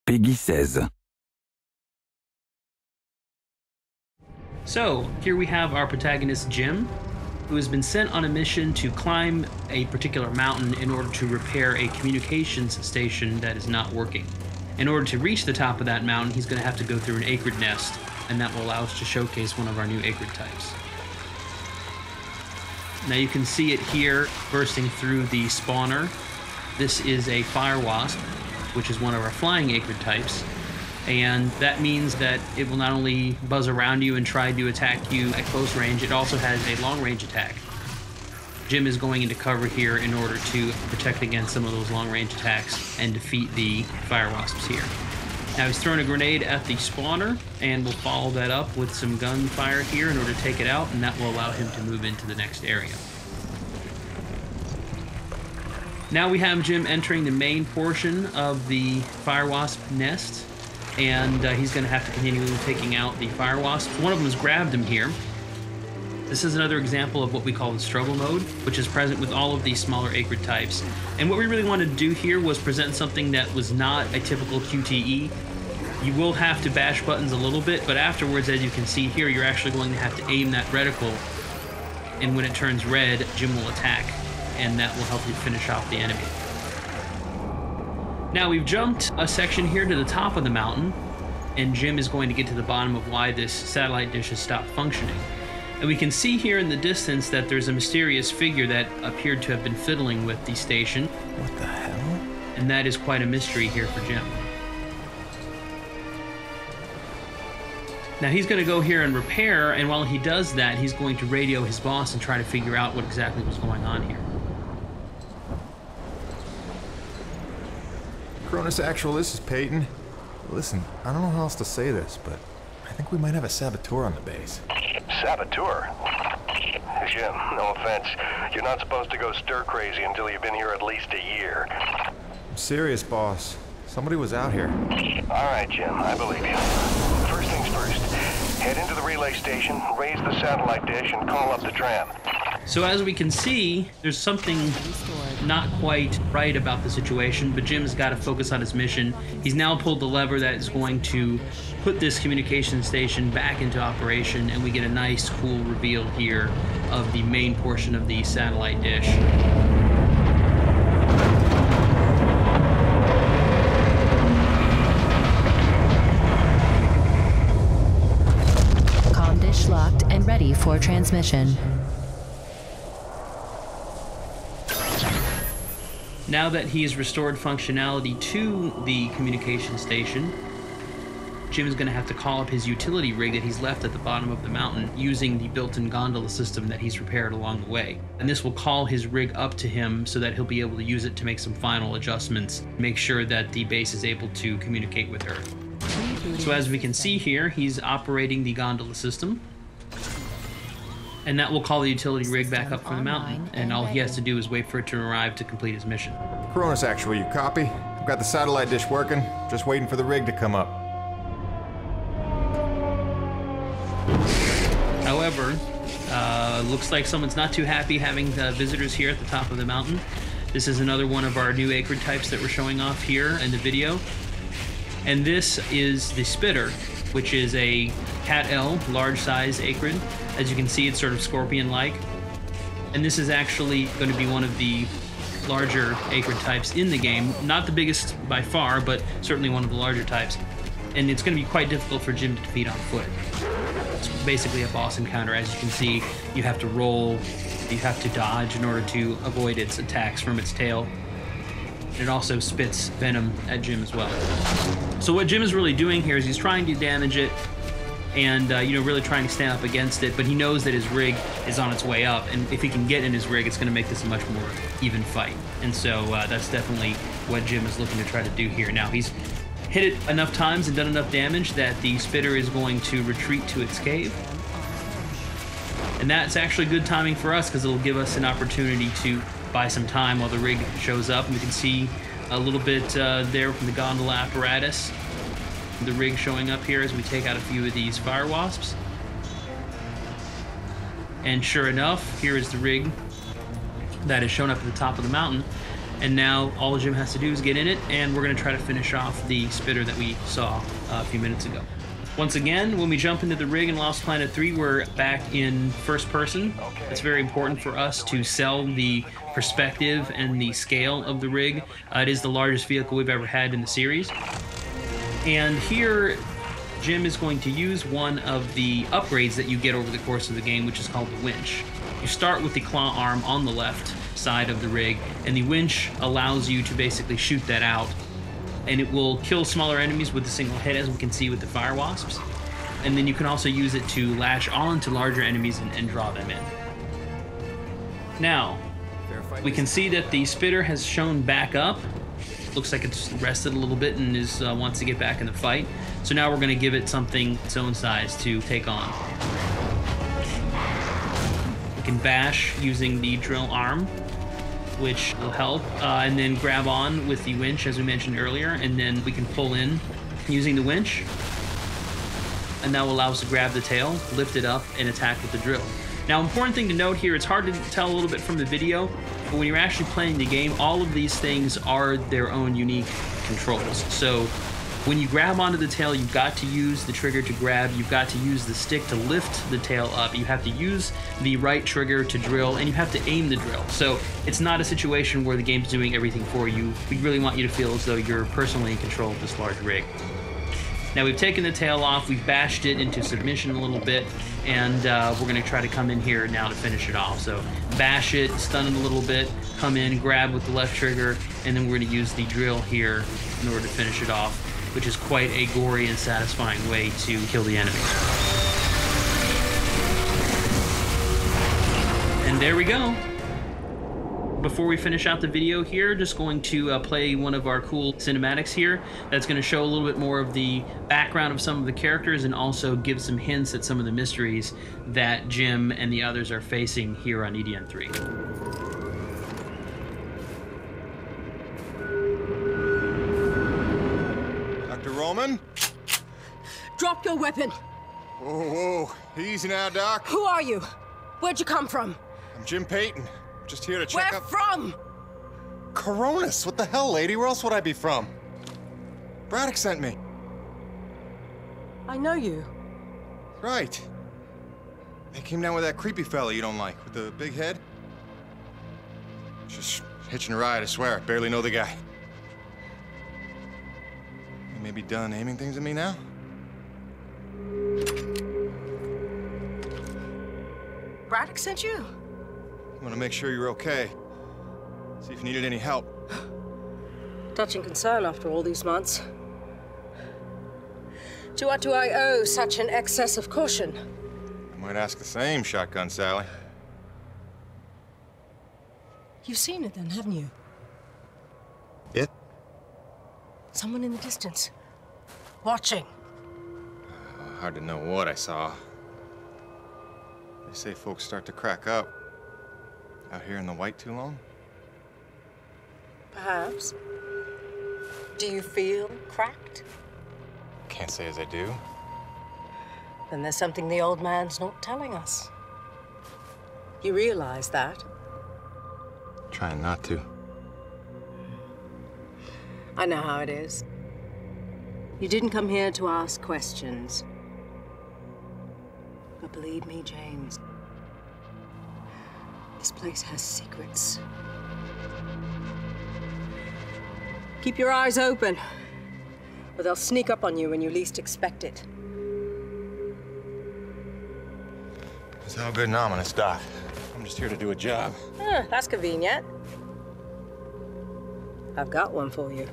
Peggy 16. So, here we have our protagonist Jim, who has been sent on a mission to climb a particular mountain in order to repair a communications station that is not working. In order to reach the top of that mountain, he's going to have to go through an acrid nest, and that will allow us to showcase one of our new acrid types. Now you can see it here bursting through the spawner. This is a fire wasp, which is one of our flying acrid types. And that means that it will not only buzz around you and try to attack you at close range, it also has a long-range attack. Jim is going into cover here in order to protect against some of those long-range attacks and defeat the fire wasps here. Now he's throwing a grenade at the spawner, and we'll follow that up with some gunfire here in order to take it out, and that will allow him to move into the next area. Now we have Jim entering the main portion of the fire wasp nest, and he's going to have to continue taking out the fire wasps. One of them has grabbed him here. This is another example of what we call the struggle mode, which is present with all of these smaller acrid types. And what we really wanted to do here was present something that was not a typical QTE. You will have to bash buttons a little bit, but afterwards, as you can see here, you're actually going to have to aim that reticle, and when it turns red, Jim will attack, and that will help you finish off the enemy. Now we've jumped a section here to the top of the mountain, and Jim is going to get to the bottom of why this satellite dish has stopped functioning. And we can see here in the distance that there's a mysterious figure that appeared to have been fiddling with the station. What the hell? And that is quite a mystery here for Jim. Now he's going to go here and repair, and while he does that, he's going to radio his boss and try to figure out what exactly was going on here. Cronus Actual, this is Peyton. Listen, I don't know how else to say this, but I think we might have a saboteur on the base. Saboteur? Jim, no offense. You're not supposed to go stir-crazy until you've been here at least a year. I'm serious, boss. Somebody was out here. All right, Jim, I believe you. First things first, head into the relay station, raise the satellite dish, and call up the tram. So as we can see, there's something not quite right about the situation, but Jim's got to focus on his mission. He's now pulled the lever that is going to put this communication station back into operation, and we get a nice, cool reveal here of the main portion of the satellite dish. Comm dish locked and ready for transmission. Now that he has restored functionality to the communication station, Jim is going to have to call up his utility rig that he's left at the bottom of the mountain using the built-in gondola system that he's repaired along the way. And this will call his rig up to him so that he'll be able to use it to make some final adjustments, make sure that the base is able to communicate with Earth. So as we can see here, he's operating the gondola system, and that will call the utility rig back up from the mountain, and all he has to do is wait for it to arrive to complete his mission. Cronus Actual, you copy? I've got the satellite dish working, just waiting for the rig to come up. However, looks like someone's not too happy having visitors here at the top of the mountain. This is another one of our new acrid types that we're showing off here in the video. And this is the spitter, which is a Cat L, large size acrid. As you can see, it's sort of scorpion-like. And this is actually going to be one of the larger acrid types in the game. Not the biggest by far, but certainly one of the larger types. And it's going to be quite difficult for Jim to defeat on foot. It's basically a boss encounter. As you can see, you have to roll, you have to dodge in order to avoid its attacks from its tail. And it also spits venom at Jim as well. So what Jim is really doing here is he's trying to damage it and really trying to stand up against it, but he knows that his rig is on its way up, and if he can get in his rig, it's going to make this a much more even fight. And so that's definitely what Jim is looking to try to do here. Now, he's hit it enough times and done enough damage that the spitter is going to retreat to its cave. And that's actually good timing for us because it'll give us an opportunity to buy some time while the rig shows up. And we can see a little bit there from the gondola apparatus, the rig showing up here as we take out a few of these fire wasps. And sure enough, here is the rig that is shown up at the top of the mountain. And now all Jim has to do is get in it, and we're going to try to finish off the spitter that we saw a few minutes ago. Once again, when we jump into the rig in Lost Planet 3, we're back in first person. It's very important for us to sell the perspective and the scale of the rig. It is the largest vehicle we've ever had in the series. And here, Jim is going to use one of the upgrades that you get over the course of the game, which is called the winch. You start with the claw arm on the left side of the rig, and the winch allows you to basically shoot that out, and it will kill smaller enemies with a single hit, as we can see with the fire wasps. And then you can also use it to latch on to larger enemies and draw them in. Now, we can see that the spitter has shown back up. Looks like it's rested a little bit and wants to get back in the fight. So now we're going to give it something its own size to take on. We can bash using the drill arm, which will help, and then grab on with the winch, as we mentioned earlier, and then we can pull in using the winch, and that will allow us to grab the tail, lift it up, and attack with the drill. Now, important thing to note here, it's hard to tell a little bit from the video, but when you're actually playing the game, all of these things are their own unique controls. So when you grab onto the tail, you've got to use the trigger to grab, you've got to use the stick to lift the tail up, you have to use the right trigger to drill, and you have to aim the drill. So it's not a situation where the game's doing everything for you. We really want you to feel as though you're personally in control of this large rig. Now we've taken the tail off, we've bashed it into submission a little bit, and we're going to try to come in here now to finish it off. So bash it, stun it a little bit, come in, grab with the left trigger, and then we're going to use the drill here in order to finish it off, which is quite a gory and satisfying way to kill the enemies. And there we go. Before we finish out the video here, just going to play one of our cool cinematics here that's going to show a little bit more of the background of some of the characters and also give some hints at some of the mysteries that Jim and the others are facing here on EDN 3. Dr. Roman? Drop your weapon. Whoa, whoa. Easy now, Doc. Who are you? Where'd you come from? I'm Jim Payton. Just here to check Where up... from? Coronis! What the hell, lady? Where else would I be from? Braddock sent me. I know you. Right. They came down with that creepy fella you don't like, with the big head. Just hitching a ride, I swear. Barely know the guy. You may be done aiming things at me now? Braddock sent you? I want to make sure you're okay. See if you needed any help. Touching concern after all these months. To what do I owe such an excess of caution? I might ask the same, Shotgun Sally. You've seen it then, haven't you? It? Someone in the distance. Watching. Hard to know what I saw. They say folks start to crack up. Out here in the white too long? Perhaps. Do you feel cracked? Can't say as I do. Then there's something the old man's not telling us. You realize that? Trying not to. I know how it is. You didn't come here to ask questions. But believe me, James, this place has secrets. Keep your eyes open, or they'll sneak up on you when you least expect it. It's all good and ominous, Doc. I'm just here to do a job. That's convenient. I've got one for you.